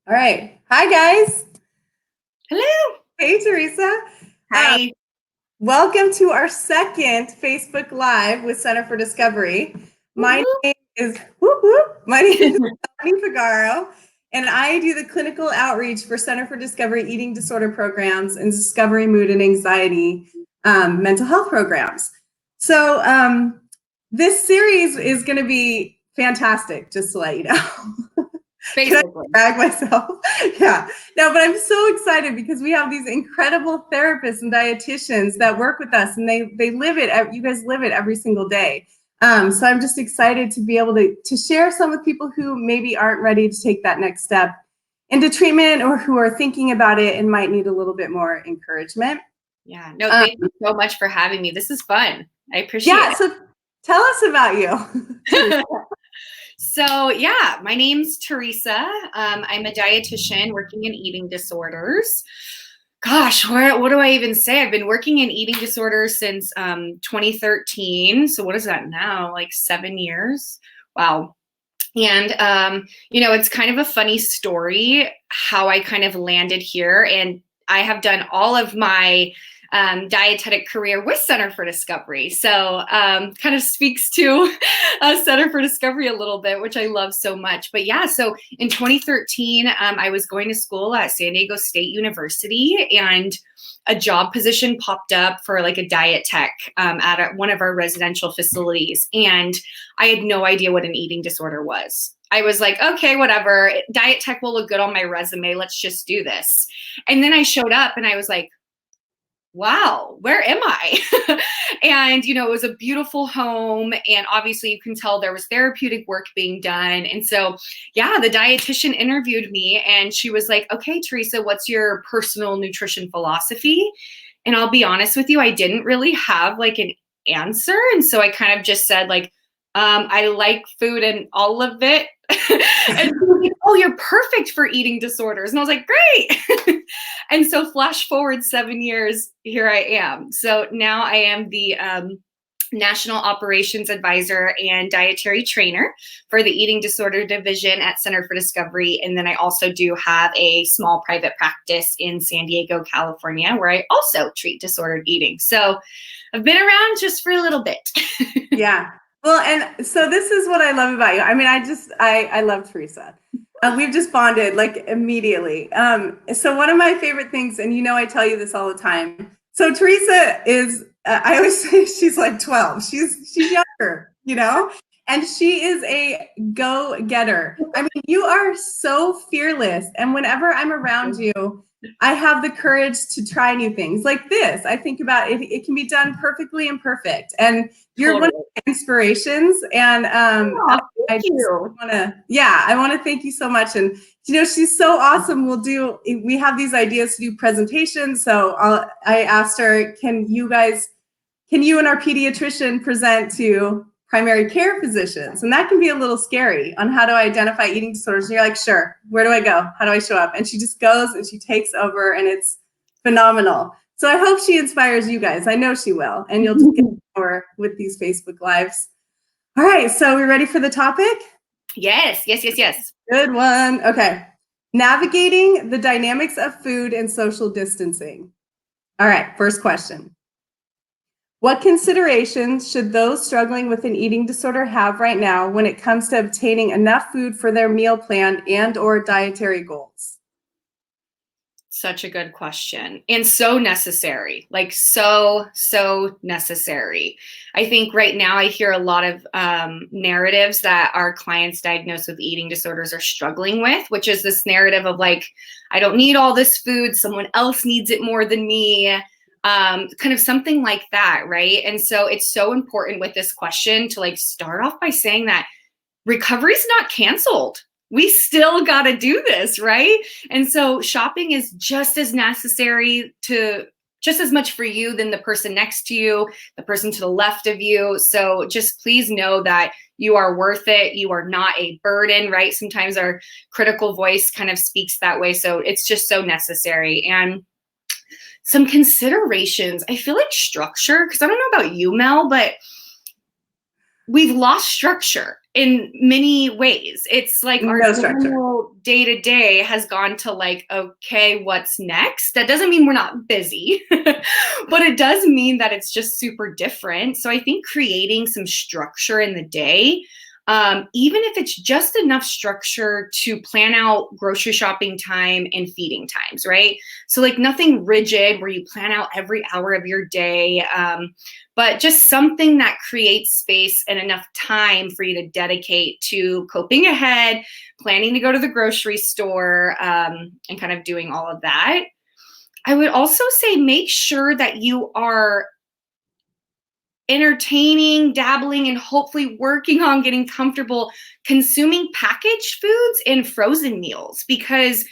All right. Hi, guys. Hello. Hey, Theresa. Hi. Welcome to our second Facebook Live with Center for Discovery. My name is Stephanie Figaro, and I do the clinical outreach for Center for Discovery eating disorder programs and Discovery mood and anxiety mental health programs. So this series is going to be fantastic, just to let you know. Can I brag myself? Yeah. No, but I'm so excited because we have these incredible therapists and dietitians that work with us, and they live it. You guys live it every single day. So I'm just excited to be able to share some with people who maybe aren't ready to take that next step into treatment or who are thinking about it and might need a little bit more encouragement. Yeah. No, thank you so much for having me. This is fun. I appreciate it. So tell us about you. So yeah, my name's Theresa. I'm a dietitian working in eating disorders. Gosh, what do I even say? I've been working in eating disorders since 2013. So what is that now? Like 7 years? Wow. And, it's kind of a funny story how I kind of landed here. And I have done all of my dietetic career with Center for Discovery. So kind of speaks to Center for Discovery a little bit, which I love so much. But yeah, so in 2013, I was going to school at San Diego State University, and a job position popped up for like a diet tech at one of our residential facilities. And I had no idea what an eating disorder was. I was like, okay, whatever. Diet tech will look good on my resume. Let's just do this. And then I showed up and I was like, wow, where am I? And, it was a beautiful home. And obviously you can tell there was therapeutic work being done. And so, yeah, the dietitian interviewed me and she was like, okay, Theresa, what's your personal nutrition philosophy? And I'll be honest with you, I didn't really have like an answer. And so I kind of just said like, I like food and all of it. And like, oh, you're perfect for eating disorders. And I was like, great. And so flash forward 7 years, here I am. So now I am the National Operations Advisor and Dietary Trainer for the Eating Disorder Division at Center for Discovery. And then I also do have a small private practice in San Diego, California, where I also treat disordered eating. So I've been around just for a little bit. Yeah. Well, and so this is what I love about you. I mean, I love Theresa. We've just bonded like immediately. So one of my favorite things, and I tell you this all the time. So Theresa is, I always say she's like 12. She's younger, and she is a go-getter. I mean, you are so fearless. And whenever I'm around you, I have the courage to try new things like this. I think about it, it can be done perfectly imperfect. And you're one of my inspirations. And I want to thank you so much. And, she's so awesome. We have these ideas to do presentations. So I asked her, can you and our pediatrician present to primary care physicians? And that can be a little scary on how to identify eating disorders. And you're like, sure, where do I go? How do I show up? And she just goes and she takes over, and it's phenomenal. So I hope she inspires you guys. I know she will. And you'll just get more with these Facebook Lives. All right. So we ready for the topic? Yes. Good one. Okay. Navigating the dynamics of food and social distancing. All right. First question. What considerations should those struggling with an eating disorder have right now when it comes to obtaining enough food for their meal plan and/or dietary goals? Such a good question, and so necessary, like so necessary. I think right now I hear a lot of narratives that our clients diagnosed with eating disorders are struggling with, which is this narrative of like, I don't need all this food, someone else needs it more than me. Kind of something like that, right? And so it's so important with this question to like start off by saying that recovery's not canceled. We still got to do this, right? And so shopping is just as necessary just as much for you than the person next to you, the person to the left of you. So just please know that you are worth it. You are not a burden, right? Sometimes our critical voice kind of speaks that way. So it's just so necessary. And some considerations, I feel like structure, because I don't know about you, Mel, but we've lost structure in many ways. It's like our normal day to day has gone to like, okay, what's next? That doesn't mean we're not busy, but it does mean that it's just super different. So I think creating some structure in the day, even if it's just enough structure to plan out grocery shopping time and feeding times, right? So like nothing rigid where you plan out every hour of your day, but just something that creates space and enough time for you to dedicate to coping ahead, planning to go to the grocery store, and kind of doing all of that. I would also say make sure that you are entertaining, dabbling, and hopefully working on getting comfortable consuming packaged foods and frozen meals, because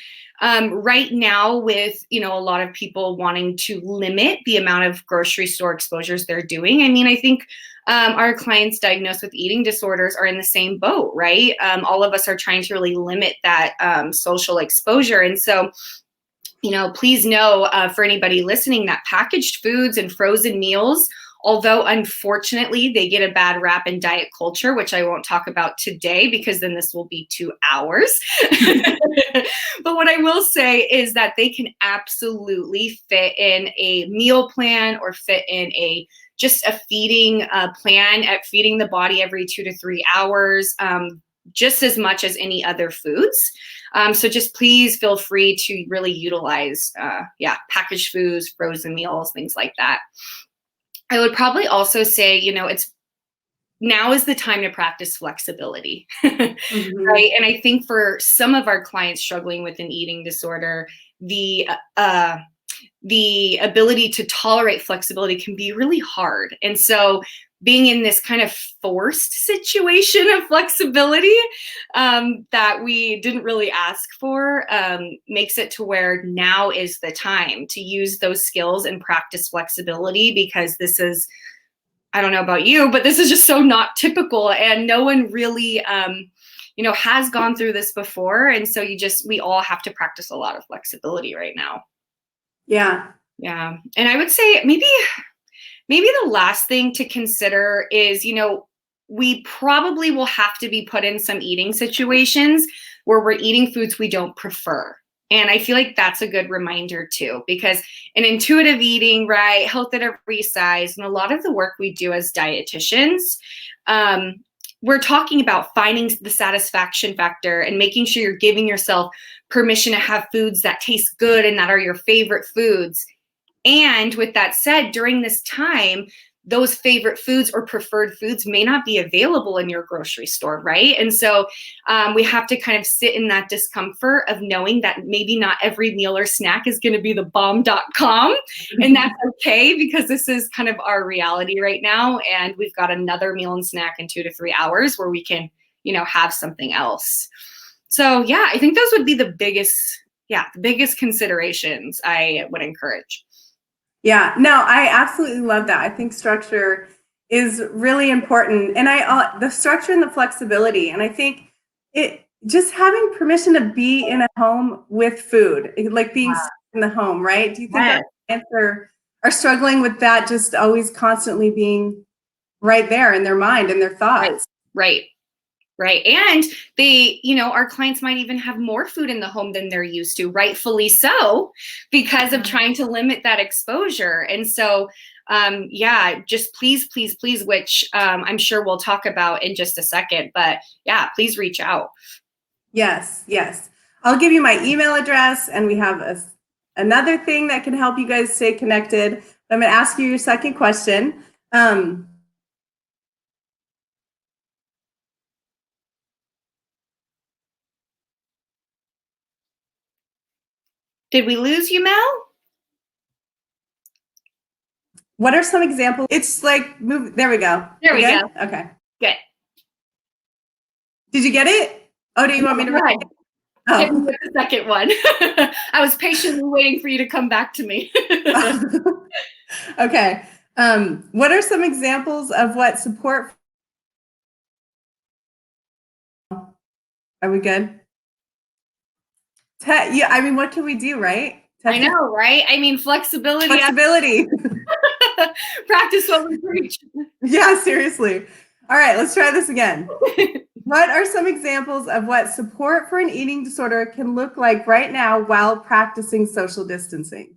right now with a lot of people wanting to limit the amount of grocery store exposures they're doing, I mean, I think our clients diagnosed with eating disorders are in the same boat, right? All of us are trying to really limit that social exposure. And so please know, for anybody listening, that packaged foods and frozen meals, although unfortunately they get a bad rap in diet culture, which I won't talk about today because then this will be 2 hours. But what I will say is that they can absolutely fit in a meal plan or fit in just a feeding plan at feeding the body every 2 to 3 hours, just as much as any other foods. So just please feel free to really utilize, packaged foods, frozen meals, things like that. I would probably also say, now is the time to practice flexibility, right? And I think for some of our clients struggling with an eating disorder, the ability to tolerate flexibility can be really hard. And so being in this kind of forced situation of flexibility that we didn't really ask for makes it to where now is the time to use those skills and practice flexibility, because this is, I don't know about you, but this is just so not typical, and no one really has gone through this before. And so we all have to practice a lot of flexibility right now. Yeah. Yeah. And I would say maybe the last thing to consider is, we probably will have to be put in some eating situations where we're eating foods we don't prefer. And I feel like that's a good reminder too, because in intuitive eating, right, health at every size, and a lot of the work we do as dietitians, we're talking about finding the satisfaction factor and making sure you're giving yourself permission to have foods that taste good and that are your favorite foods. And with that said, during this time, those favorite foods or preferred foods may not be available in your grocery store, right? And so we have to kind of sit in that discomfort of knowing that maybe not every meal or snack is going to be the bomb.com. And that's okay, because this is kind of our reality right now. And we've got another meal and snack in 2 to 3 hours where we can, have something else. So yeah, I think those would be the biggest considerations I would encourage. Yeah, no, I absolutely love that. I think structure is really important, and the structure and the flexibility. And I think just having permission to be in a home with food, like being in the home, right? Do you think our clients are struggling with that? Just always constantly being right there in their mind and their thoughts. Right. And they, our clients might even have more food in the home than they're used to, rightfully so, because of trying to limit that exposure. And so, just please, which I'm sure we'll talk about in just a second, but yeah, please reach out. Yes. I'll give you my email address, and we have another thing that can help you guys stay connected. I'm going to ask you your second question. Did we lose you, Mel? What are some examples? It's like, there we go. There we go. Okay. Good. Did you get it? Oh, do you want me to repeat it? Hit me with the second one. I was patiently waiting for you to come back to me. Okay. What are some examples of what support? Are we good? Yeah, I mean, what can we do, right? I know, right? I mean, flexibility. Flexibility. Practice what we preach. Yeah, seriously. All right, let's try this again. What are some examples of what support for an eating disorder can look like right now while practicing social distancing?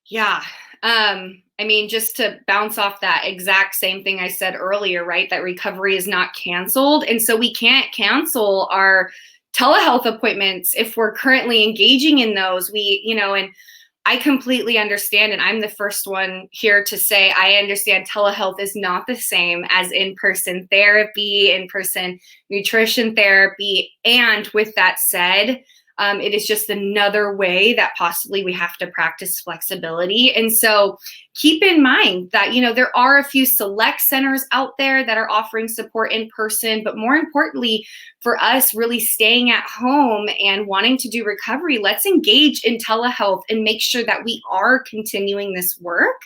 Yeah. I mean, just to bounce off that exact same thing I said earlier, right? That recovery is not canceled. And so we can't cancel our telehealth appointments if we're currently engaging in those. And I completely understand. And I'm the first one here to say I understand telehealth is not the same as in person therapy, in person nutrition therapy. And with that said, it is just another way that possibly we have to practice flexibility. And so keep in mind that, there are a few select centers out there that are offering support in person, but more importantly, for us really staying at home and wanting to do recovery, let's engage in telehealth and make sure that we are continuing this work.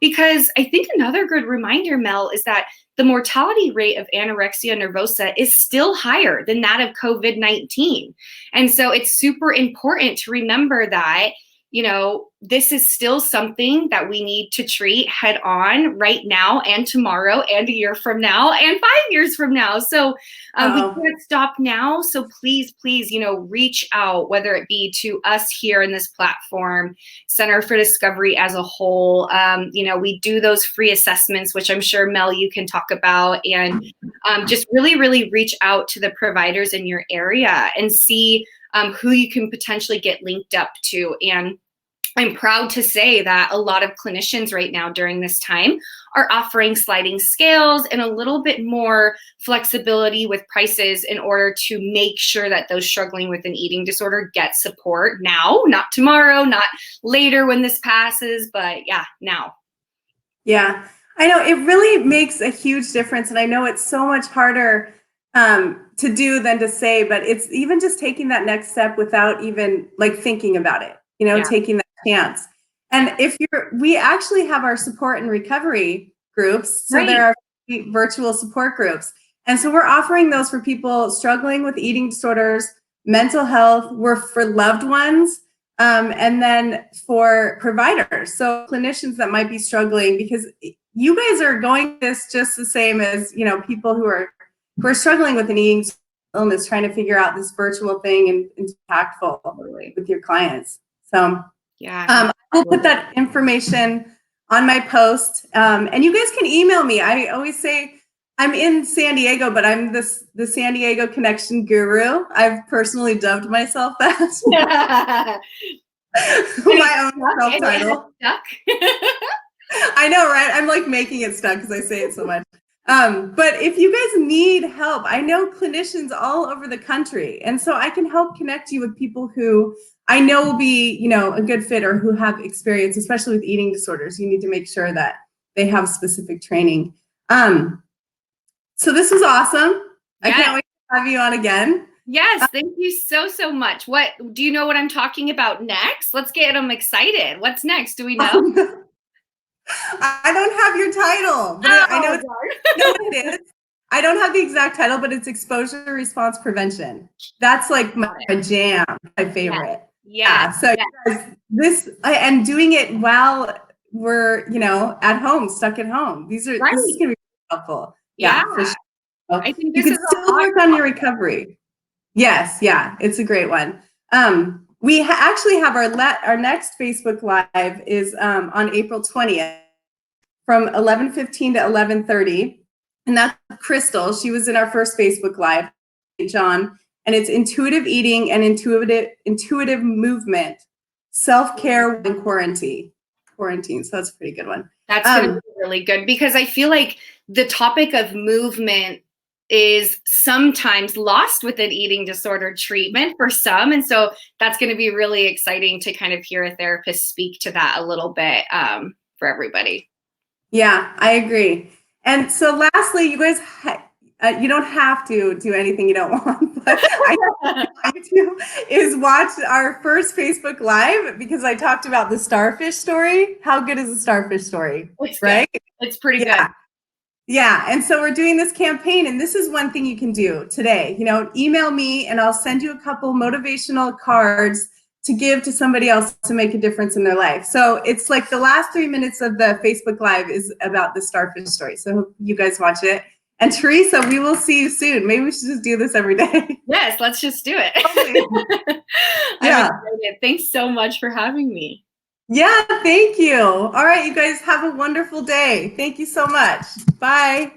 Because I think another good reminder, Mel, is that the mortality rate of anorexia nervosa is still higher than that of COVID-19. And so it's super important to remember that, this is still something that we need to treat head on right now and tomorrow and a year from now and 5 years from now. So we can't stop now. So please, reach out, whether it be to us here in this platform, Center for Discovery as a whole. We do those free assessments, which I'm sure, Mel, you can talk about, and just really, really reach out to the providers in your area and see who you can potentially get linked up to. And I'm proud to say that a lot of clinicians right now during this time are offering sliding scales and a little bit more flexibility with prices in order to make sure that those struggling with an eating disorder get support now, not tomorrow, not later when this passes, but now. Yeah, I know it really makes a huge difference. And I know it's so much harder to do than to say, but it's even just taking that next step without even like thinking about it, taking that chance. And we actually have our support and recovery groups. So there are virtual support groups. And so we're offering those for people struggling with eating disorders, mental health, we're for loved ones, and then for providers. So clinicians that might be struggling, because you guys are going this just the same as, people who are struggling with an eating illness, trying to figure out this virtual thing and impactful with your clients. So I will put that information on my post, and you guys can email me. I always say I'm in San Diego, but I'm the San Diego Connection Guru. I've personally dubbed myself that. My own self-title. I know, right? I'm like making it stuck because I say it so much. But if you guys need help, I know clinicians all over the country. And so I can help connect you with people who I know will be, a good fit or who have experience, especially with eating disorders. You need to make sure that they have specific training. So this was awesome. I can't wait to have you on again. Yes, thank you so much. What do you know what I'm talking about next? Let's get them excited. What's next? Do we know? I don't have your title, but I know what it is. I don't have the exact title, but it's exposure response prevention. That's like my jam, my favorite. Yeah. So guys, and doing it while we're, at home, stuck at home. This is going to be helpful. Yeah. For sure. I think you can still work on your recovery. Yes. Yeah. It's a great one. We actually have our next Facebook Live is on April 20th from 11:15 to 11:30. And that's Crystal. She was in our first Facebook Live, John. And it's intuitive eating and intuitive movement, self-care in quarantine. So that's a pretty good one. That's going to be really good, because I feel like the topic of movement is sometimes lost with an eating disorder treatment for some. And so that's going to be really exciting to kind of hear a therapist speak to that a little bit for everybody. Yeah, I agree. And so lastly, you guys, you don't have to do anything you don't want, but I want to is watch our first Facebook Live, because I talked about the starfish story. How good is the starfish story? It's right? Good. It's pretty good. Yeah. And so we're doing this campaign, and this is one thing you can do today. Email me and I'll send you a couple motivational cards to give to somebody else to make a difference in their life. So it's like the last 3 minutes of the Facebook Live is about the starfish story. So I hope you guys watch it. And Theresa, we will see you soon. Maybe we should just do this every day. Yes, let's just do it. Yeah. I'm excited. Thanks so much for having me. Yeah, thank you. All right, you guys have a wonderful day. Thank you so much. Bye.